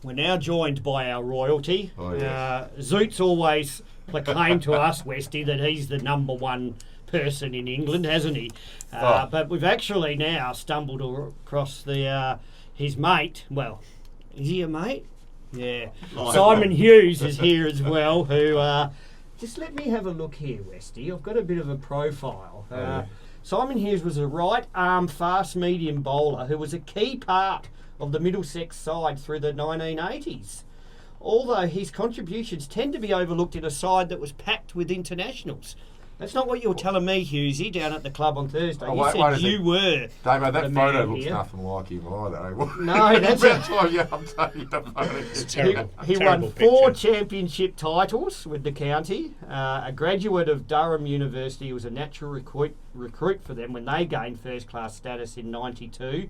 We're now joined by our royalty. Oh, yes. Zoot's always proclaimed to us, Westy, that he's the number one person in England, hasn't he? But we've actually now stumbled across his mate. Well, is he a mate? Yeah. Simon Hughes is here as well, who... just let me have a look here, Westy. I've got a bit of a profile. Simon Hughes was a right-arm fast-medium bowler who was a key part of the Middlesex side through the 1980s. Although his contributions tend to be overlooked in a side that was packed with internationals. That's not what you were telling me, Hughesy, down at the club on Thursday. You said you were. Damo, that photo looks nothing like him either. No, that's it. I'm telling you the photo. It's terrible. He won 4 championship titles with the county. A graduate of Durham University. He was a natural recruit for them when they gained first-class status in '92.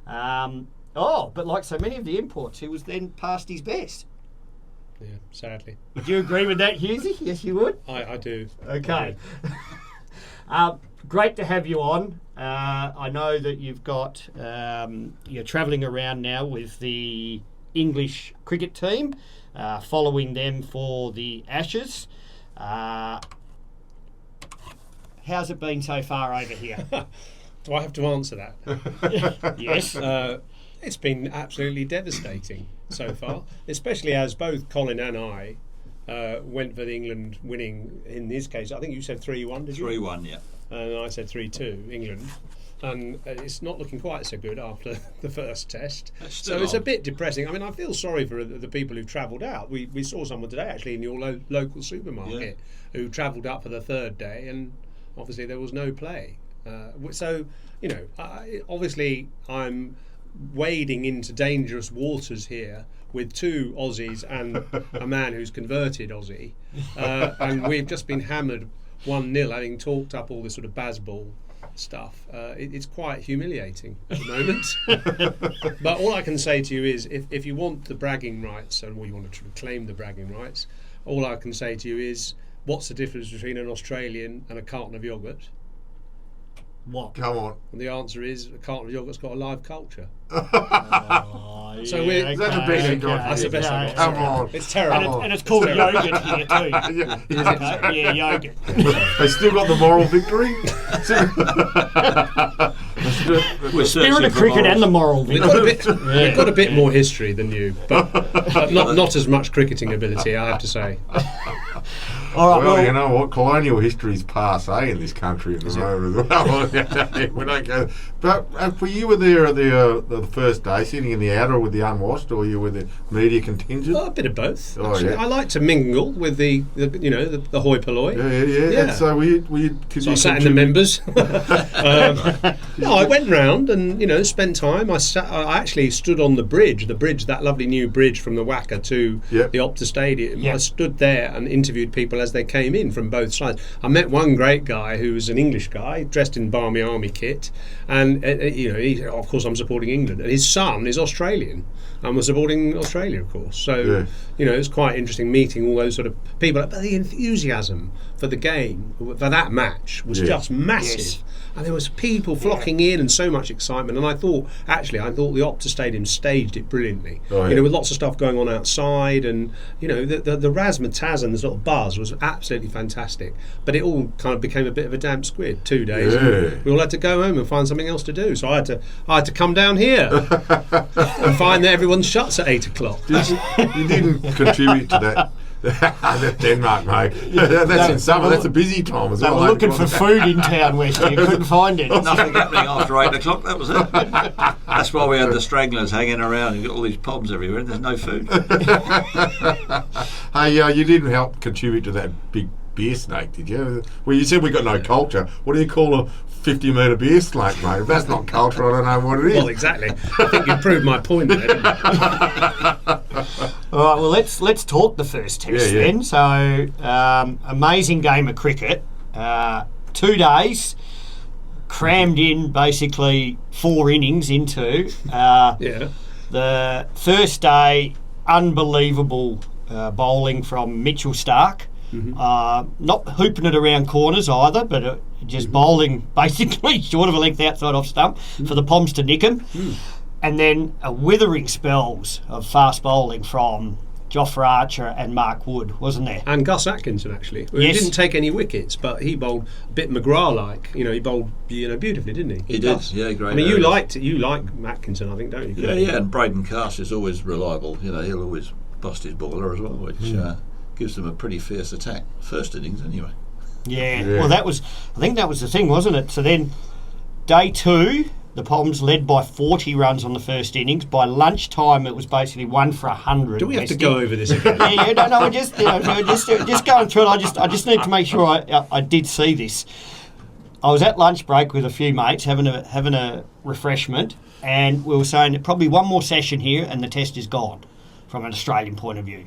But like so many of the imports, he was then past his best. Yeah, sadly. Would you agree with that, Hughesy? Yes, you would? I do. Okay. Great to have you on. I know that you've got... you're travelling around now with the English cricket team, following them for the Ashes. How's it been so far over here? Do I have to answer that? Yes. It's been absolutely devastating so far, especially as both Colin and I went for the England winning. In this case, I think you said 3-1, did you? 3-1, yeah. And I said 3-2, England. And it's not looking quite so good after the first test. So it's a bit depressing. I mean, I feel sorry for the people who've travelled out. We saw someone today, actually, in your local supermarket who travelled up for the third day, and obviously there was no play. So, you know, obviously I'm wading into dangerous waters here with 2 Aussies and a man who's converted Aussie, and we've just been hammered 1-0, having talked up all this sort of baseball stuff. It's quite humiliating at the moment. But all I can say to you is, if you want the bragging rights, or you want to claim the bragging rights, all I can say to you is, what's the difference between an Australian and a carton of yoghurt? What? Come on. And the answer is, a carton of yoghurt's got a live culture. So we're... That's a big That's the best I've got. Come on. It's terrible. And it's called yogurt here too. Yeah, yogurt. They still got the moral victory? Spirit of cricket and the moral victory. We've got a bit more history than you, but not as much cricketing ability, I have to say. All right, well, you know what? Colonial history's passe in this country at the moment as well. We don't go. But you were there at the first day, sitting in the outer with the unwashed, or you were the media contingent? Oh, a bit of both. Oh, yeah. I like to mingle with the hoi polloi. Yeah. And so I sat in the members. No, I went round and spent time. I actually stood on the bridge, that lovely new bridge from the Wacker to the Optus Stadium. I stood there and interviewed people as they came in from both sides. I met one great guy who was an English guy dressed in Barmy Army kit, and of course I'm supporting England, and his son is Australian and was supporting Australia, of course. So it's quite interesting meeting all those sort of people. But the enthusiasm for the game, for that match, was just massive. And there was people flocking in and so much excitement. And I thought the Optus Stadium staged it brilliantly. With lots of stuff going on outside, and the razzmatazz and the sort of buzz was absolutely fantastic. But it all kind of became a bit of a damp squid. 2 days. And we all had to go home and find something else to do. So I had to come down here and find that everyone shuts at 8 o'clock. You didn't contribute to that. That's Denmark, mate. That's in summer. That's a busy time as well. They were looking for food in town, Westy. You couldn't find it. Nothing happening after 8 o'clock. That was it. That's why we had the stragglers hanging around. You got all these pubs everywhere, and there's no food. Hey, you didn't help contribute to that big beer snake, did you? Well, you said we got no culture. What do you call a 50-metre beer snake, mate? If that's not culture, I don't know what it is. Well, exactly. I think you proved my point there, didn't you? All right, well, let's talk the first test then. So, amazing game of cricket. 2 days, crammed in basically 4 innings into. The first day, unbelievable bowling from Mitchell Starc. Not hooping it around corners either, but just bowling basically short of a length outside off stump for the Poms to nick him. And then a withering spells of fast bowling from Jofra Archer and Mark Wood, wasn't there? And Gus Atkinson, actually. He Yes. didn't take any wickets, but he bowled a bit McGrath-like. He bowled beautifully, didn't he? He did, yeah, great. I mean, you areas. like Atkinson, I think, don't you? Yeah, and Braden Cass is always reliable. He'll always bust his bowler as well, which gives them a pretty fierce attack. First innings, anyway. Yeah. Well, I think that was the thing, wasn't it? So then, day 2, the Poms led by 40 runs on the first innings. By lunchtime, it was basically 1 for 100. Do we have to go over this again? No, we're just going through it. I just need to make sure I did see this. I was at lunch break with a few mates having a refreshment, and we were saying that probably one more session here and the test is gone from an Australian point of view.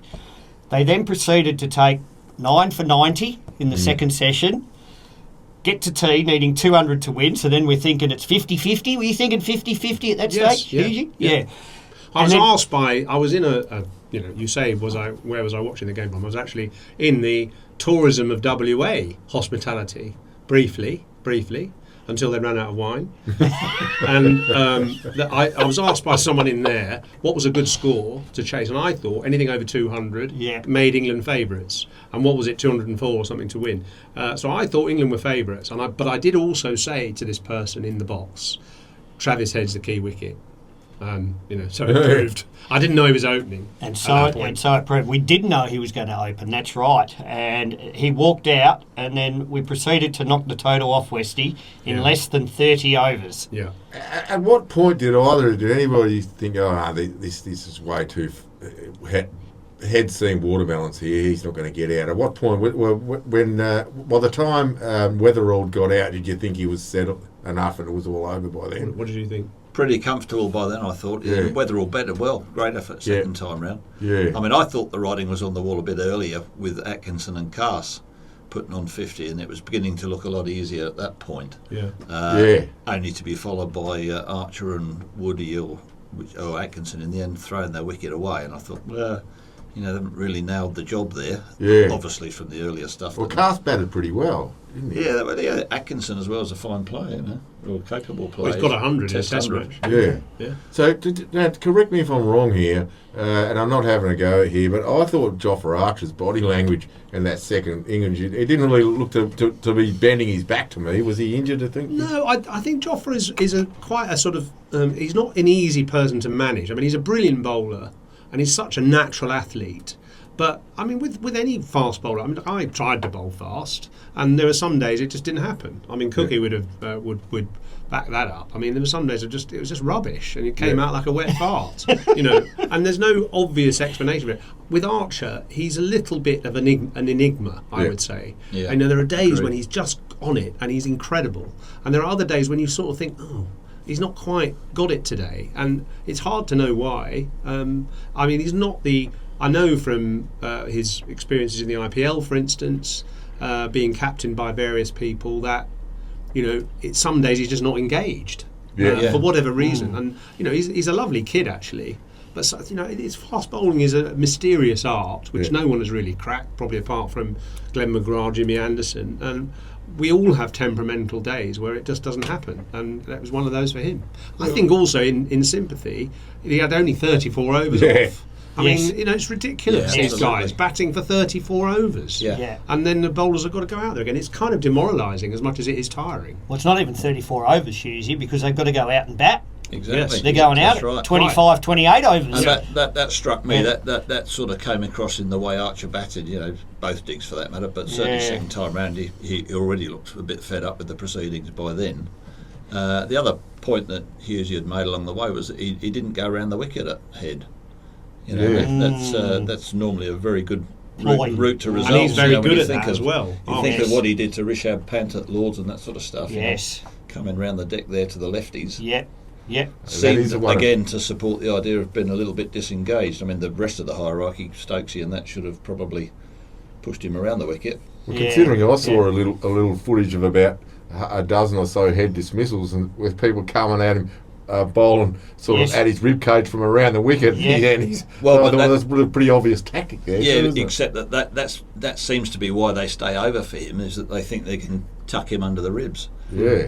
They then proceeded to take 9 for 90 in the second session, get to tea needing 200 to win, so then we're thinking it's 50-50. Were you thinking 50-50 at that stage? Yeah. I was asked by, I was in you say, where was I watching the game from? I was actually in the tourism of WA hospitality, briefly, until they ran out of wine. And I was asked by someone in there what was a good score to chase, and I thought anything over 200 made England favourites. And what was it, 204 or something to win? So I thought England were favourites, but I did also say to this person in the box, Travis Head's the key wicket. So it proved. I didn't know he was opening. And so it proved. We did know he was going to open, that's right. And he walked out, and then we proceeded to knock the total off Westy in less than 30 overs. Yeah. At what point did anybody think, this is way too... Head seen water balance here, he's not going to get out? At what point, when by the time Weatherald got out, did you think he was settled enough and it was all over by then? What did you think? Pretty comfortable by then, I thought. Yeah. Weatherall batted well. Great effort second time round. Yeah. I mean, I thought the writing was on the wall a bit earlier with Atkinson and Cass putting on 50, and it was beginning to look a lot easier at that point. Only to be followed by Archer and Woody or Atkinson in the end throwing their wicket away, and I thought, they haven't really nailed the job there. Yeah. Obviously from the earlier stuff. Well, Cass batted pretty well, didn't he? Yeah, Atkinson as well as a fine player, or capable player. Well, he's got 100 in a test match. Yeah. So, now, correct me if I'm wrong here, and I'm not having a go here, but I thought Jofra Archer's body language in that second innings, it didn't really look to be bending his back to me. Was he injured, I think? No, I think Jofra is quite a sort of... he's not an easy person to manage. I mean, he's a brilliant bowler, and he's such a natural athlete. But, I mean, with any fast bowler, I mean, I tried to bowl fast, and there were some days it just didn't happen. I mean, Cookie would back that up. I mean, there were some days it was just rubbish, and it came out like a wet fart, and there's no obvious explanation for it. With Archer, he's a little bit of an enigma, I would say. Yeah. And there are days when he's just on it, and he's incredible. And there are other days when you sort of think, he's not quite got it today, and it's hard to know why. I mean, he's not the... I know from his experiences in the IPL, for instance, being captained by various people, that some days he's just not engaged for whatever reason. And he's a lovely kid actually, but it's fast bowling is a mysterious art which no one has really cracked, probably apart from Glenn McGrath, Jimmy Anderson, and we all have temperamental days where it just doesn't happen, and that was one of those for him. I think also in sympathy, he had only 34 overs off. I mean, it's ridiculous. These guys batting for 34 overs. Yeah. And then the bowlers have got to go out there again. It's kind of demoralising as much as it is tiring. Well, it's not even 34 overs, Hughesy, because they've got to go out and bat. Exactly. Yes. They're going out at 25, 28 overs. And that struck me. That sort of came across in the way Archer batted, both digs for that matter, but certainly second time round he already looked a bit fed up with the proceedings by then. The other point that Hughes had made along the way was that he didn't go around the wicket at head. That's normally a very good route to results. And he's very good at that as well. You think of what he did to Rishabh Pant at Lords and that sort of stuff. Yes. Coming round the deck there to the lefties. Yep. Seemed again to support the idea of being a little bit disengaged. I mean, the rest of the hierarchy, Stokesy and that, should have probably pushed him around the wicket. Well, considering I saw a little footage of about a dozen or so head dismissals, and with people coming at him bowling sort of at his rib cage from around the wicket. And he's that's a pretty obvious tactic there. Yeah, except that seems to be why they stay over for him, is that they think they can tuck him under the ribs.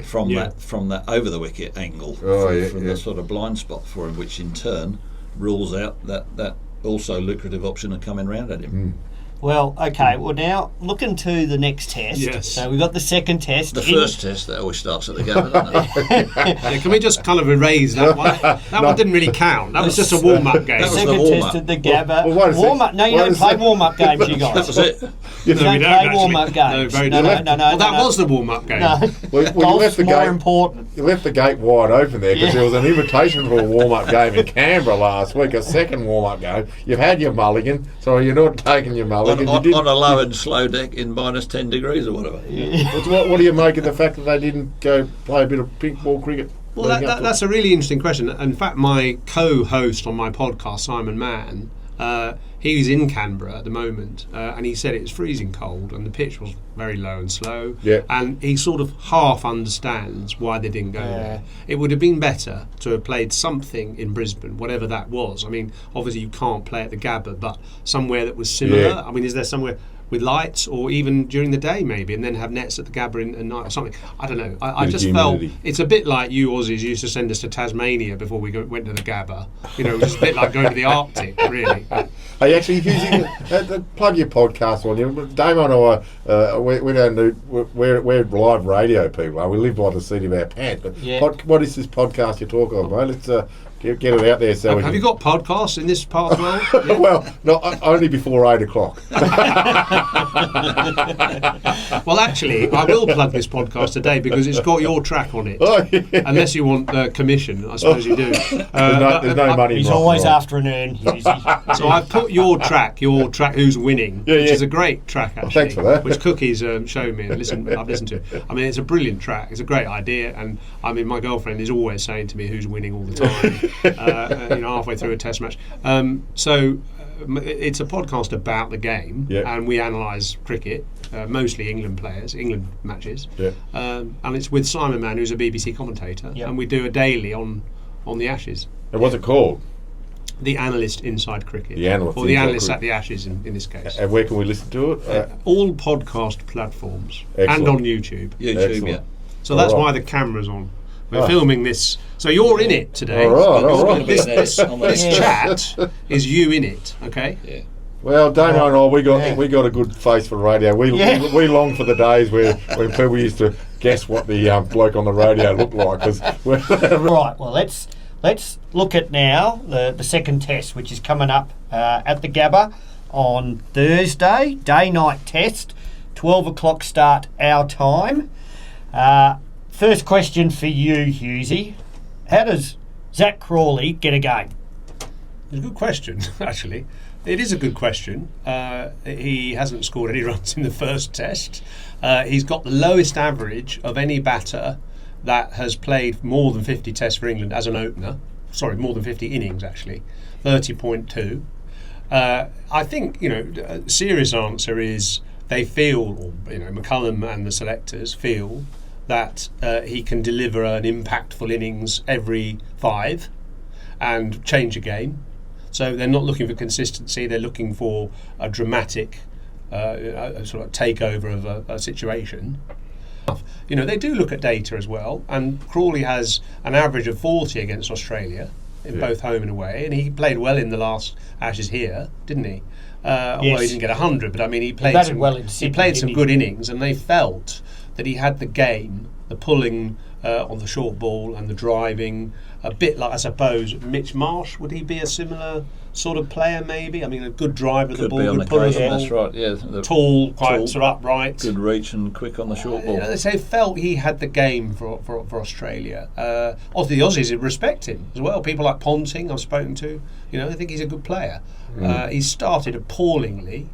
From that over the wicket angle, from the sort of blind spot for him, which in turn rules out that also lucrative option of coming round at him. Well, okay. Well, now looking to the next test. Yes. So we've got the second test. The first test that always starts at the Gabba, doesn't it? Can we just kind of erase that one? That one didn't really count. That was just a warm-up game. That was Second the warm-up. test at the Gabba. Well, warm-up. No, you don't play warm-up games, you guys. That was it. You don't play warm-up games. No, that was the warm-up game. No. You left the more gate. important. You left the gate wide open there because there was an invitation for a warm-up game in Canberra last week, a second warm-up game. You've had your mulligan, so you're not taking your mulligan. On a low and slow deck in minus 10 degrees or whatever. What do you make of the fact that they didn't go play a bit of pink ball cricket? Well, that's a really interesting question. In fact, my co-host on my podcast, Simon Mann, he's in Canberra at the moment, and he said it was freezing cold and the pitch was very low and slow. And he sort of half understands why they didn't go there. It would have been better to have played something in Brisbane, whatever that was. I mean, obviously you can't play at the Gabba, but somewhere that was similar. I mean, is there somewhere with lights, or even during the day maybe, and then have nets at the Gabba at night or something? I don't know. I just felt it's a bit like you Aussies used to send us to Tasmania before we went to the Gabba. You know, it was a bit like going to the Arctic, really. Hey, actually, plug your podcast on you. Damian and I, we don't do. We're live radio people. We live by the seat of our pants. But what is this podcast you're talking about, mate? Let's get it out there. So have you got podcasts in this part of the world? Well, not only before 8 o'clock. Well, actually, I will plug this podcast today because it's got your track on it. Unless you want commission, I suppose you do. There's no money. He's always after an earn, Hughesy. So I've put your track, Who's Winning, which is a great track actually. Thanks for that. Which Cookie's showed me and I've listened to it. I mean, it's a brilliant track. It's a great idea, and I mean, my girlfriend is always saying to me, "Who's winning all the time?" Halfway through a test match. So it's a podcast about the game, and we analyse cricket, mostly England players, England matches, and it's with Simon Mann, who's a BBC commentator, and we do a daily on the Ashes. And what's it called? The Analyst Inside Cricket. The Analyst, or the Analyst at the Ashes in this case. And where can we listen to it? All podcast platforms. Excellent. And on YouTube. YouTube, So that's why the camera's on. We're filming this. So you're in it today. All right. This chat is you in it, okay? Yeah. Well, Damian and I, we got a good face for radio. We long for the days when people used to guess what the bloke on the radio looked like. Right. Well, let's look at now the second test, which is coming up at the Gabba on Thursday, day-night test, 12 o'clock start our time. First question for you, Hughesy. How does Zach Crawley get a game? It's a good question, actually. It is a good question. He hasn't scored any runs in the first test. He's got the lowest average of any batter that has played more than 50 tests for England as an opener. Sorry, more than 50 innings, actually. 30.2. I think, serious answer is they feel, or McCullum and the selectors feel that he can deliver an impactful innings every 5 and change a game. So they're not looking for consistency, they're looking for a dramatic sort of takeover of a situation. They do look at data as well, and Crawley has an average of 40 against Australia in both home and away, and he played well in the last Ashes here, didn't he? Well, he didn't get 100, but I mean he played some good innings, and they felt that he had the game, the pulling on the short ball and the driving, a bit like, I suppose, Mitch Marsh. Would he be a similar sort of player, maybe? I mean, a good driver of the ball, good puller of the ball. That's right, yeah. Tall, quite sort of upright. Good reach and quick on the short ball. They felt he had the game for Australia. Obviously, the Aussies respect him as well. People like Ponting I've spoken to, they think he's a good player. He started appallingly.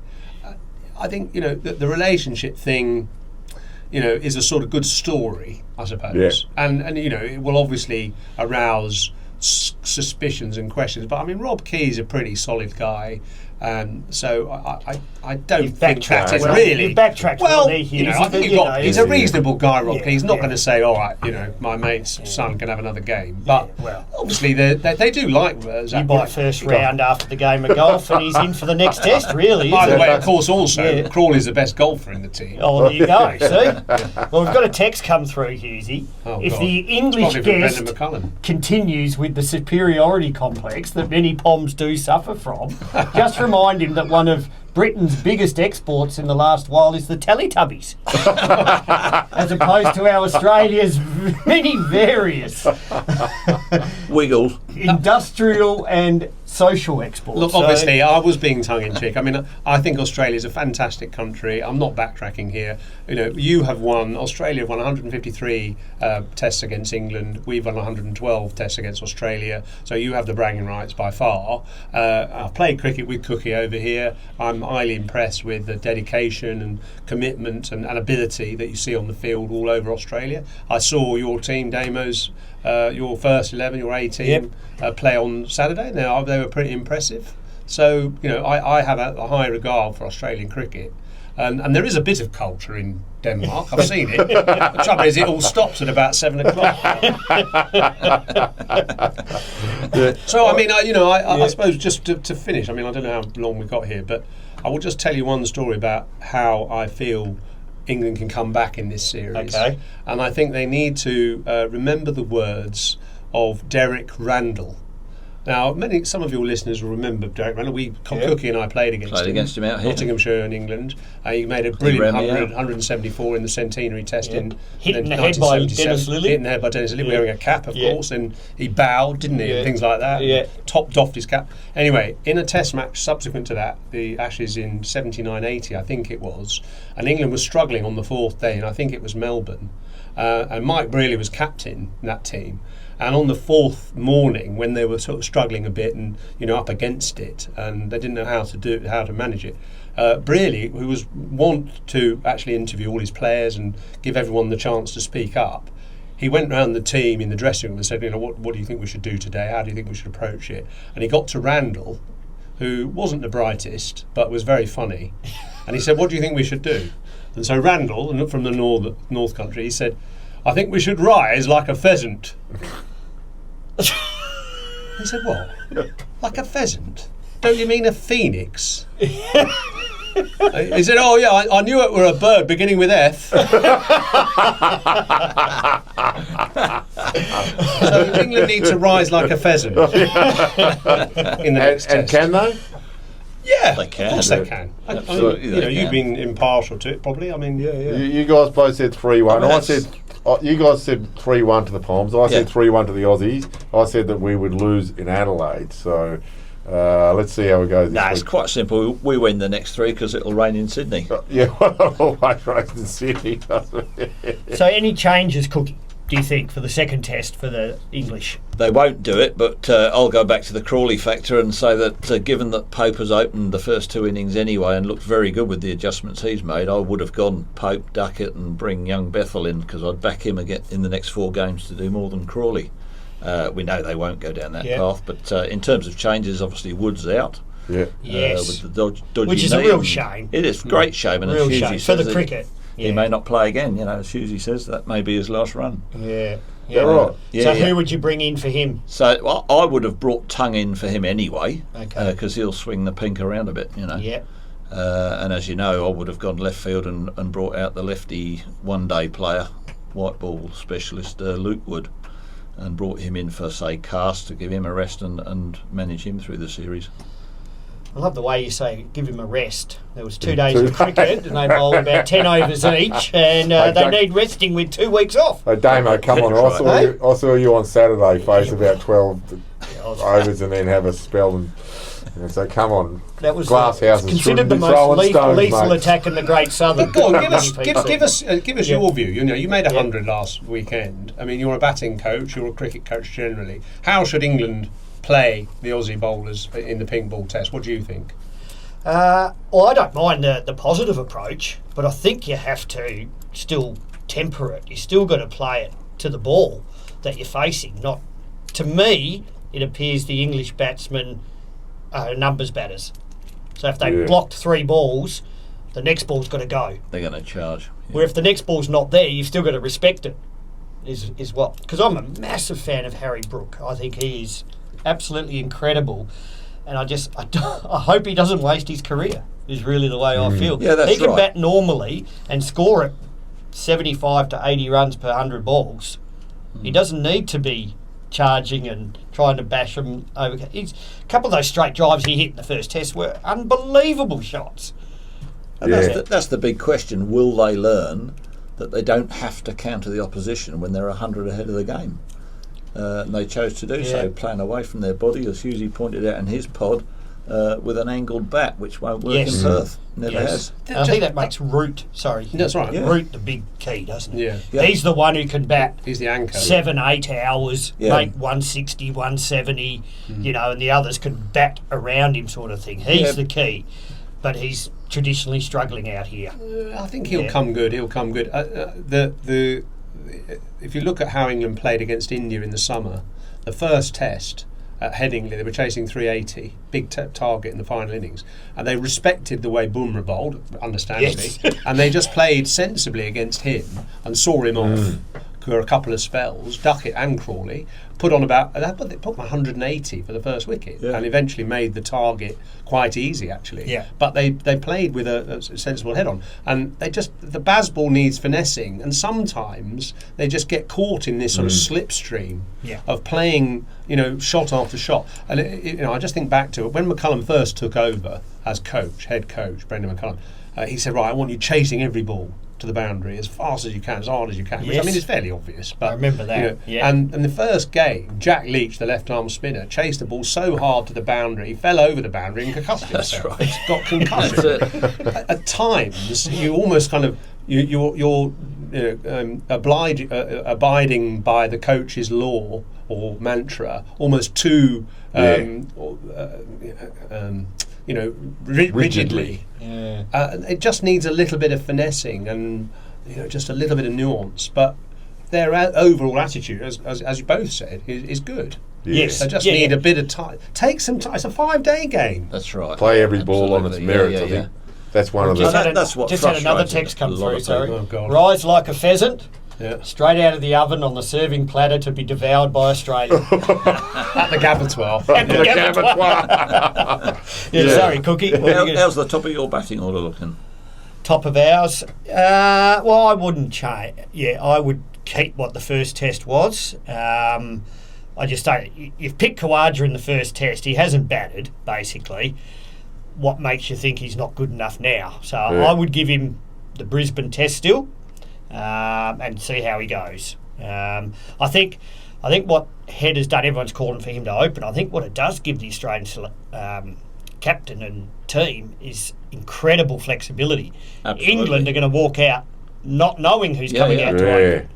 I think, the relationship thing, is a sort of good story, I suppose. And it will obviously arouse suspicions and questions. But I mean, Rob Key's a pretty solid guy. So I don't think that is really. You backtracked. Well, I think he's a reasonable guy, Rob Key. He's not going to say, all right, my mate's son can have another game. But obviously they do like you buy first round after the game of golf, and he's in for the next test. Really. By the way, of course, also Crawley's the best golfer in the team. Oh, there you go. See, well, we've got a text come through, Hughesy. If the English guest continues with the superiority complex that many Poms do suffer from, just remind him that one of Britain's biggest exports in the last while is the Teletubbies, as opposed to our Australia's many various Wiggles, industrial and social exports. Look, obviously, I was being tongue-in-cheek. I mean, I think Australia's a fantastic country. I'm not backtracking here. You have won. Australia have won 153 tests against England. We've won 112 tests against Australia. So you have the bragging rights by far. I've played cricket with Cookie over here. I'm highly impressed with the dedication and commitment and ability that you see on the field all over Australia. I saw your team, Damo's, your first 11, your A team, play on Saturday. Now, they were pretty impressive. So, I have a high regard for Australian cricket. And there is a bit of culture in Denmark. I've seen it. The trouble is, it all stops at about 7 o'clock. So, I mean, I suppose just to finish, I mean, I don't know how long we've got here, but I will just tell you one story about how I feel England can come back in this series. Okay. And I think they need to remember the words of Derek Randall. Now, some of your listeners will remember Derek Randall. Cookie and I played against him out here. Nottinghamshire in England. He made a brilliant 174 in the centenary test in hitting the head by Dennis Lilly. Hitting the head by Dennis Lilly, wearing a cap, of course, and he bowed, didn't he, and things like that. Yeah. Topped off his cap. Anyway, in a test match subsequent to that, the Ashes in 79-80, I think it was, and England was struggling on the fourth day, and I think it was Melbourne, and Mike Brearley was captain in that team. And on the fourth morning, when they were sort of struggling a bit and up against it, and they didn't know how to manage it, Brearley, who was wont to actually interview all his players and give everyone the chance to speak up, he went round the team in the dressing room and said, what do you think we should do today? How do you think we should approach it? And he got to Randall, who wasn't the brightest but was very funny, and he said, what do you think we should do? And so Randall, from the North Country, he said, I think we should rise like a pheasant. He said, what? Like a pheasant? Don't you mean a phoenix? He said, oh yeah, I knew it were a bird beginning with F. So England need to rise like a pheasant in the next test. And can they? Yeah, they can. Of course they can. Absolutely, you've been impartial to it, probably. I mean, You guys both said 3-1. I said. You guys said 3-1 to the Poms. I said 3-1 to the Aussies. I said that we would lose in Adelaide. So let's see how it goes. It's quite simple. We win the next three because it'll rain in Sydney. It always rains in Sydney, doesn't it? So any changes, Cookie, do you think, for the second test for the English? They won't do it, but I'll go back to the Crawley factor and say that given that Pope has opened the first two innings anyway and looked very good with the adjustments he's made, I would have gone Pope, Duckett and bring young Bethel in because I'd back him again in the next 4 games to do more than Crawley. We know they won't go down that path, but in terms of changes, obviously Wood's out. Yeah. Yes. With the dodgy which is knee. a real shame. It is a great shame, and real as shame for the cricket. He may not play again, as Hughes says, that may be his last run. Yeah. Right. So who would you bring in for him? So I would have brought Tongue in for him anyway, because okay. He'll swing the pink around a bit, Yeah. And as you know, I would have gone left field and brought out the lefty one-day player, white ball specialist Luke Wood, and brought him in for, say, Cast to give him a rest and manage him through the series. I love the way you say give him a rest. There was 2 days of cricket and they bowled about 10 overs each, and they need resting with 2 weeks off. Hey, Damo, come on. I saw you on Saturday face about 12 overs and then have a spell. And so come on. That was glass houses considered the most lethal attack in the Great Southern. Go on, give us your view. You made 100 last weekend. I mean, you're a batting coach, you're a cricket coach generally. How should England play the Aussie bowlers in the pink ball test? What do you think? Well, I don't mind the positive approach, but I think you have to still temper it. You still got to play it to the ball that you're facing, not to me, it appears the English batsmen are numbers batters. So if they blocked 3 balls, the next ball's got to go. They're going to charge. Yeah. Where if the next ball's not there, you've still got to respect it. Is what? Because I'm a massive fan of Harry Brook. I think he is absolutely incredible, and I hope he doesn't waste his career. Is really the way I feel. Yeah, that's he can right. bat normally and score at 75 to 80 runs per 100 balls. He doesn't need to be charging and trying to bash them over. A couple of those straight drives he hit in the first test were unbelievable shots. And that's the big question. Will they learn that they don't have to counter the opposition when they're 100 ahead of the game? And they chose to do so, playing away from their body, as Hughes pointed out in his pod, with an angled bat, which won't work in Perth. Never has. I think that makes Root, That's right. Root the big key, doesn't it? Yeah. He's the one who can bat. He's the anchor. 7-8 hours, make 160, 170, and the others can bat around him sort of thing. He's the key. But he's traditionally struggling out here. I think he'll come good. He'll come good. If you look at how England played against India in the summer, the first test at Headingley, they were chasing 380, big target in the final innings, and they respected the way Bumrah bowled, understandably, and they just played sensibly against him and saw him off for a couple of spells, Duckett and Crawley, put on about 180 for the first wicket, and eventually made the target quite easy, actually. Yeah. But they played with a sensible head on, and the Bazball needs finessing, and sometimes they just get caught in this sort of slipstream of playing, shot after shot. And I just think back to it when McCullum first took over as head coach, Brendan McCullum. He said, "Right, I want you chasing every ball to the boundary as fast as you can, as hard as you can," which I mean is fairly obvious. But I remember that. And in the first game, Jack Leach, the left-arm spinner, chased the ball so hard to the boundary, he fell over the boundary and concussed himself. That's right. He's got concussion. At times, you almost kind of you're abiding by the coach's law or mantra almost too rigidly. It just needs a little bit of finessing and just a little bit of nuance, but their overall attitude, as you both said, is good. Yes, they just need a bit of time. Take some time. It's a 5-day game. That's right. Play every ball on its merits. I think that's one of the. That's what just had another text come through. Sorry, Oh, God. Rise like a pheasant. Yeah. Straight out of the oven on the serving platter to be devoured by Australia. At the Gabbatoir. Sorry, Cookie. How's the top of your batting order looking? Top of ours? Well, I wouldn't change. I would keep what the first test was. I just don't. You've picked Khawaja in the first test. He hasn't batted, basically. What makes you think he's not good enough now? So I would give him the Brisbane test still. And see how he goes. I think what Head has done, everyone's calling for him to open. I think what it does give the Australian captain and team is incredible flexibility. Absolutely. England are going to walk out not knowing who's coming out to open.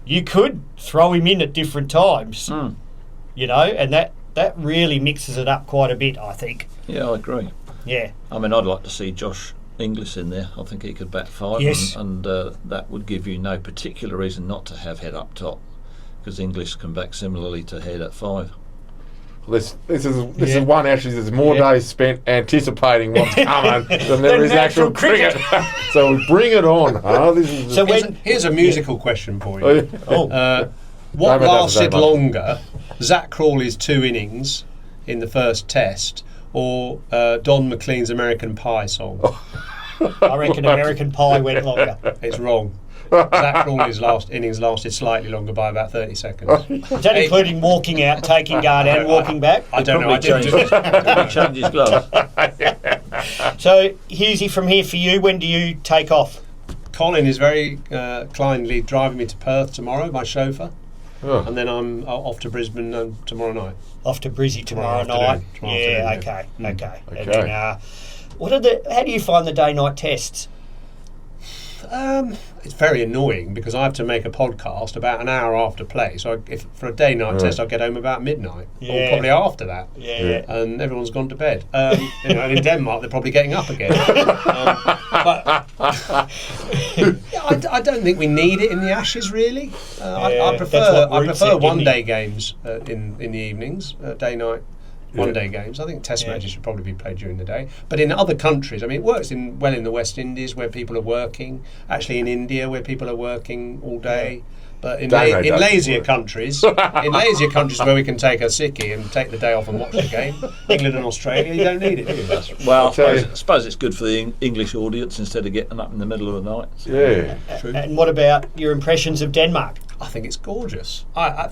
You could throw him in at different times, and that really mixes it up quite a bit, I think. Yeah, I agree. Yeah. I mean, I'd like to see Josh Inglis in there. I think he could bat 5, and that would give you no particular reason not to have Head up top, because Inglis can back similarly to Head at 5. This is one actually. There's more days spent anticipating what's coming than there is actual cricket. So bring it on. Here's a musical question for you. What lasted longer, Zach Crawley's 2 innings in the first test, or Don McLean's American Pie song? I reckon American Pie went longer. It's wrong. Zach Crawley's last innings lasted slightly longer by about 30 seconds. Is that including walking out, taking guard and walking back? I don't know. I didn't Change his gloves. So, Hughesy, from here for you, when do you take off? Colin is very kindly driving me to Perth tomorrow, my chauffeur. And then I'm off to Brisbane tomorrow night. Off to Brizzy tomorrow night. Okay. And then, how do you find the day-night tests? It's very annoying because I have to make a podcast about an hour after play. So if for a day-night test, I'll get home about midnight, or probably after that. And everyone's gone to bed. And in Denmark, they're probably getting up again. But I don't think we need it in the Ashes, really. I prefer one-day games in the evenings, day-night. One-day games. I think Test matches should probably be played during the day. But in other countries, I mean, it works well in the West Indies where people are working. Actually, in India where people are working all day. But in lazier countries, where we can take a sickie and take the day off and watch the game, England and Australia, you don't need it, do you? Well, I suppose it's good for the English audience instead of getting up in the middle of the night. So. True. And what about your impressions of Denmark? I think it's gorgeous. I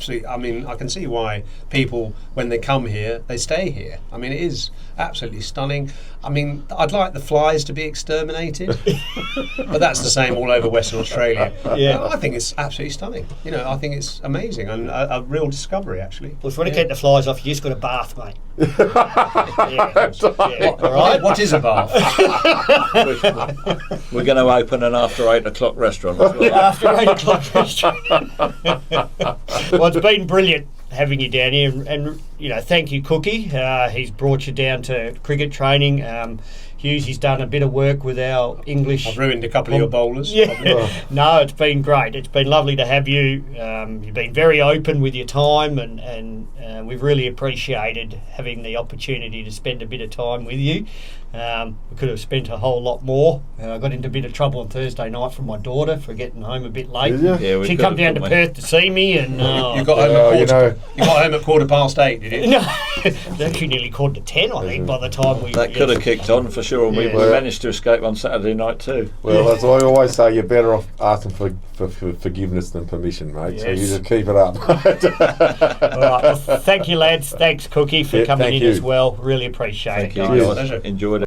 can see why people, when they come here, they stay here. I mean, it is absolutely stunning. I mean, I'd like the flies to be exterminated, but that's the same all over Western Australia. I think it's absolutely stunning. I think it's amazing and a real discovery, actually. Well, if you want to get the flies off, you just got a bath, mate. All right. What is a bath? We're going to open an after 8 o'clock restaurant as well. After 8 o'clock restaurant. Well, it's been brilliant having you down here, and thank you, Cookie. He's brought you down to cricket training. Hughes, he's done a bit of work with our English. I've ruined a couple of your bowlers. No, it's been great. It's been lovely to have you. You've been very open with your time, and we've really appreciated having the opportunity to spend a bit of time with you. We could have spent a whole lot more. I got into a bit of trouble on Thursday night from my daughter for getting home a bit late. She come down to Perth to see me, and you got home at 8:15, did you? No, it actually nearly 10:15, I think, by the time we... That could have kicked on for sure, and we managed to escape on Saturday night too. Well, as I always say, you're better off asking for forgiveness than permission, mate. So you just keep it up. All right, well, thank you, lads. Thanks, Cookie, for coming in as well. Really appreciate it. Thank you, guys. Enjoyed it.